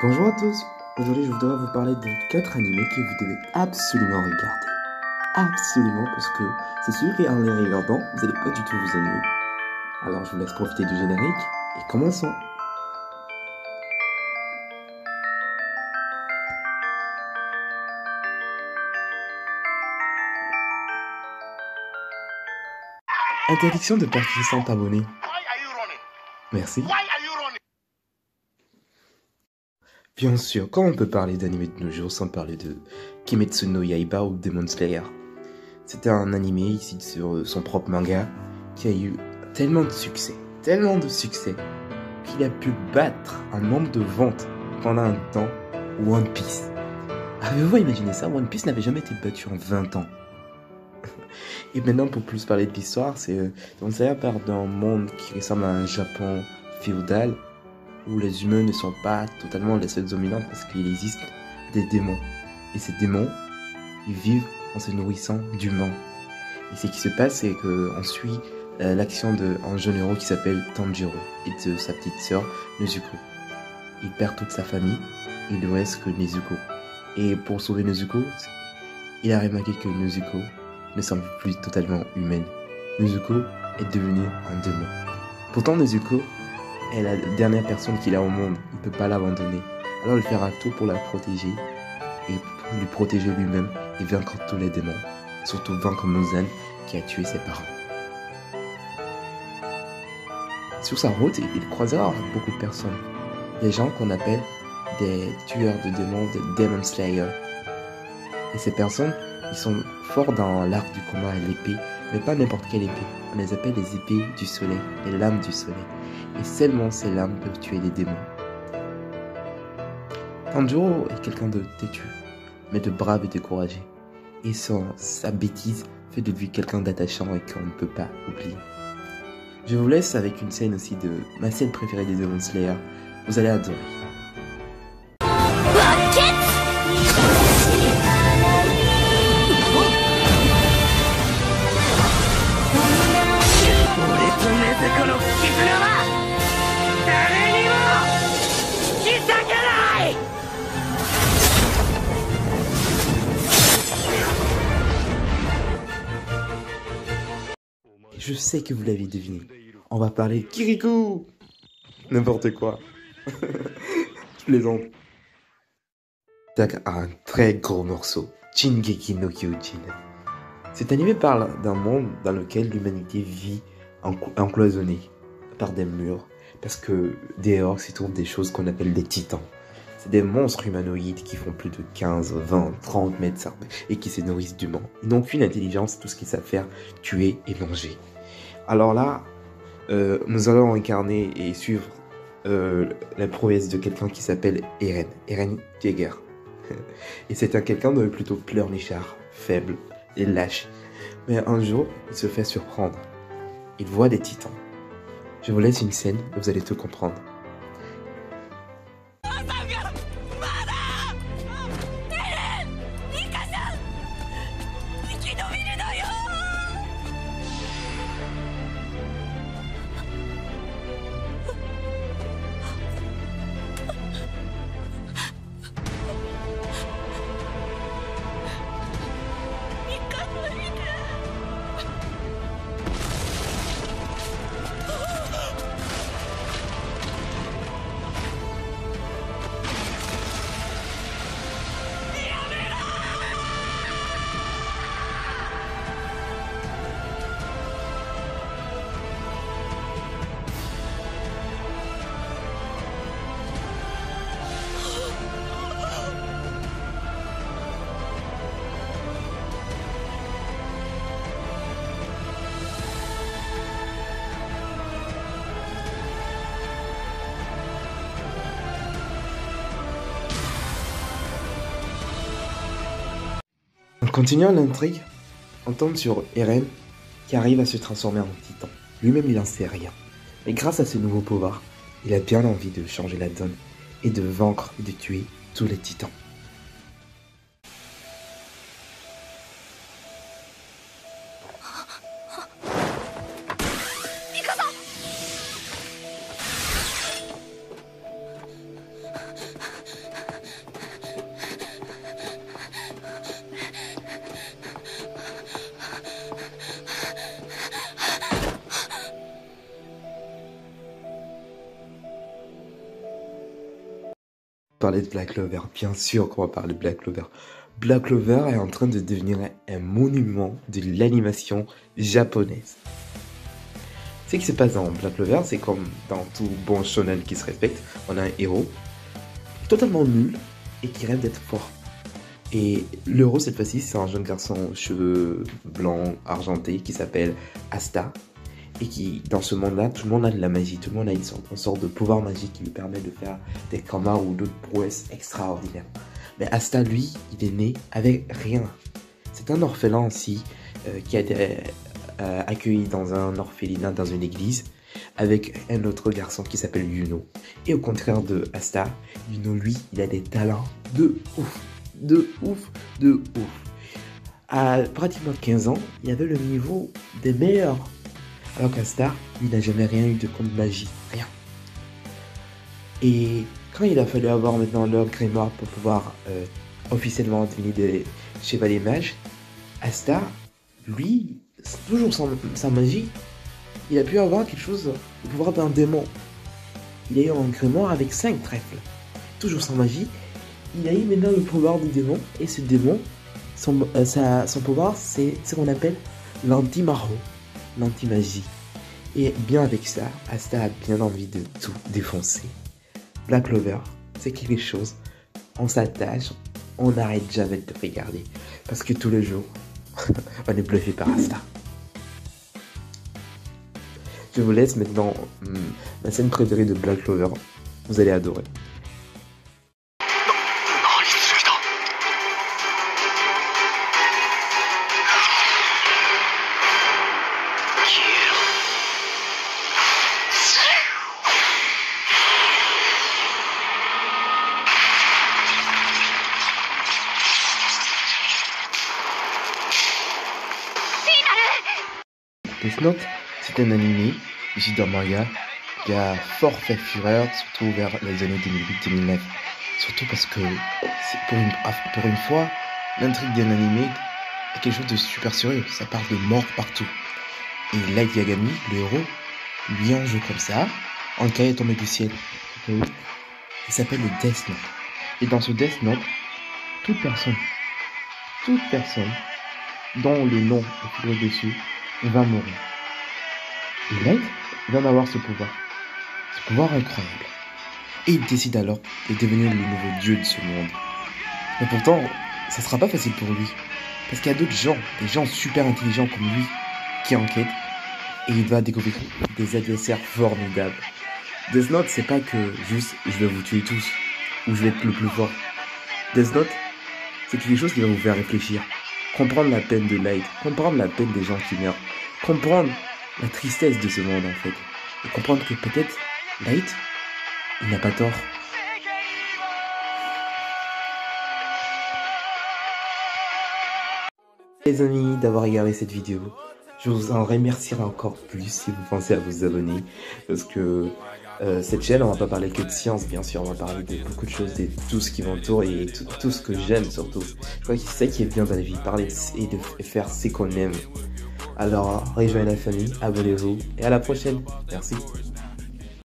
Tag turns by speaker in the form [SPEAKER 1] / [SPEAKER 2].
[SPEAKER 1] Bonjour à tous, aujourd'hui je voudrais vous parler de 4 animés que vous devez absolument regarder. Absolument, parce que c'est sûr qu'en les regardant, vous n'allez pas du tout vous ennuyer. Alors je vous laisse profiter du générique et commençons. Interdiction de partir sans t'abonner. Merci. Bien sûr, comment on peut parler d'anime de nos jours sans parler de Kimetsu no Yaiba ou Demon Slayer? C'était un animé ici sur son propre manga qui a eu tellement de succès qu'il a pu battre un nombre de ventes pendant un temps One Piece. Avez-vous imaginé ça? One Piece n'avait jamais été battu en 20 ans. Et maintenant, pour plus parler de l'histoire, Demon Slayer part d'un monde qui ressemble à un Japon féodal où les humains ne sont pas totalement les seuls dominants parce qu'il existe des démons. Et ces démons, ils vivent en se nourrissant d'humains. Et ce qui se passe, c'est qu'on suit l'action d'un jeune héros qui s'appelle Tanjiro et de sa petite sœur Nezuko. Il perd toute sa famille, il ne reste que Nezuko. Et pour sauver Nezuko, il a remarqué que Nezuko ne semble plus totalement humaine. Nezuko est devenue un démon. Pourtant Nezuko est la dernière personne qu'il a au monde, il ne peut pas l'abandonner. Alors il fera tout pour la protéger et pour lui protéger lui-même et vaincre tous les démons. Surtout vaincre Muzan qui a tué ses parents. Sur sa route, il croisera beaucoup de personnes. Des gens qu'on appelle des tueurs de démons, des Demon Slayer. Et ces personnes, ils sont forts dans l'art du combat à l'épée, mais pas n'importe quelle épée. On les appelle les épées du soleil, les lames du soleil. Et seulement ces lames peuvent tuer les démons. Tanjiro est quelqu'un de têtu, mais de brave et de courageux. Et sa bêtise fait de lui quelqu'un d'attachant et qu'on ne peut pas oublier. Je vous laisse avec une scène aussi de ma scène préférée des Demon Slayer. Vous allez adorer. Je sais que vous l'avez deviné. On va parler de Kirikou. N'importe quoi. Je plaisante. Un très gros morceau. Shingeki no Kyojin. Cet animé parle d'un monde dans lequel l'humanité vit encloisonnée par des murs. Parce que dehors s'y trouvent des choses qu'on appelle des titans. C'est des monstres humanoïdes qui font plus de 15, 20, 30 mètres et qui se nourrissent d'humains. Ils n'ont qu'une intelligence, tout ce qu'ils savent faire, tuer et manger. Alors là, nous allons incarner et suivre la prouesse de quelqu'un qui s'appelle Eren Jaeger. Et c'est quelqu'un de plutôt pleurnichard, faible et lâche. Mais un jour, il se fait surprendre. Il voit des titans. Je vous laisse une scène et vous allez tout comprendre. En continuant l'intrigue, on tombe sur Eren qui arrive à se transformer en titan. Lui-même il n'en sait rien. Mais grâce à ses nouveaux pouvoirs, il a bien envie de changer la donne et de vaincre et de tuer tous les titans. parler de Black Clover. Bien sûr qu'on va parler de Black Clover. Black Clover est en train de devenir un monument de l'animation japonaise. Ce qui se passe dans Black Clover, c'est comme dans tout bon shonen qui se respecte. On a un héros totalement nul et qui rêve d'être fort. Et le héros cette fois-ci, c'est un jeune garçon aux cheveux blancs argentés qui s'appelle Asta. Et qui, dans ce monde-là, tout le monde a de la magie, tout le monde a une sorte de pouvoir magique qui lui permet de faire des combats ou d'autres prouesses extraordinaires. Mais Asta, lui, il est né avec rien. C'est un orphelin aussi qui a été accueilli dans un orphelinat dans une église avec un autre garçon qui s'appelle Yuno. Et au contraire de Asta, Yuno, lui, il a des talents de ouf, de ouf, de ouf. À pratiquement 15 ans, il avait le niveau des meilleurs. Alors qu'Asta, il n'a jamais rien eu de contre magie, rien. Et quand il a fallu avoir maintenant leur grimoire pour pouvoir officiellement devenir des chevaliers mages, Asta, lui, toujours sans magie, il a pu avoir quelque chose, le pouvoir d'un démon. Il a eu un grimoire avec 5 trèfles, toujours sans magie. Il a eu maintenant le pouvoir du démon, et ce démon, son pouvoir, c'est ce qu'on appelle l'anti-maro. L'anti-magie. Et bien avec ça, Asta a bien envie de tout défoncer. Black Clover, c'est quelque chose, on s'attache, on n'arrête jamais de te regarder. Parce que tous les jours, on est bluffé par Asta. Je vous laisse maintenant ma scène préférée de Black Clover. Vous allez adorer. Death Note, c'est un anime issu d'un manga qui a fort fait fureur, surtout vers les années 2008-2009. Surtout parce que c'est pour une fois, l'intrigue d'un anime est quelque chose de super sérieux. Ça parle de mort partout. Et Light Yagami, le héros, lui un jeu comme ça, un cahier tombé du ciel. Il s'appelle le Death Note. Et dans ce Death Note, toute personne dont le nom est figuré dessus, va mourir. Et Light vient d'avoir ce pouvoir incroyable. Et il décide alors de devenir le nouveau dieu de ce monde. Mais pourtant, ça sera pas facile pour lui. Parce qu'il y a d'autres gens, des gens super intelligents comme lui, qui enquêtent. Et il va découvrir des adversaires formidables. Death Note, c'est pas que juste je vais vous tuer tous, ou je vais être le plus fort. Death Note, c'est quelque chose qui va vous faire réfléchir. Comprendre la peine de Light, comprendre la peine des gens qui meurent, comprendre la tristesse de ce monde en fait, et comprendre que peut-être Light, il n'a pas tort. Les amis, d'avoir regardé cette vidéo, je vous en remercierai encore plus si vous pensez à vous abonner, parce que cette chaîne, on va pas parler que de science, bien sûr, on va parler de beaucoup de choses, de tout ce qui m'entoure et tout ce que j'aime surtout. Je crois que c'est ça qui est bien dans la vie, parler et de faire ce qu'on aime. Alors, rejoignez la famille, abonnez-vous et à la prochaine. Merci.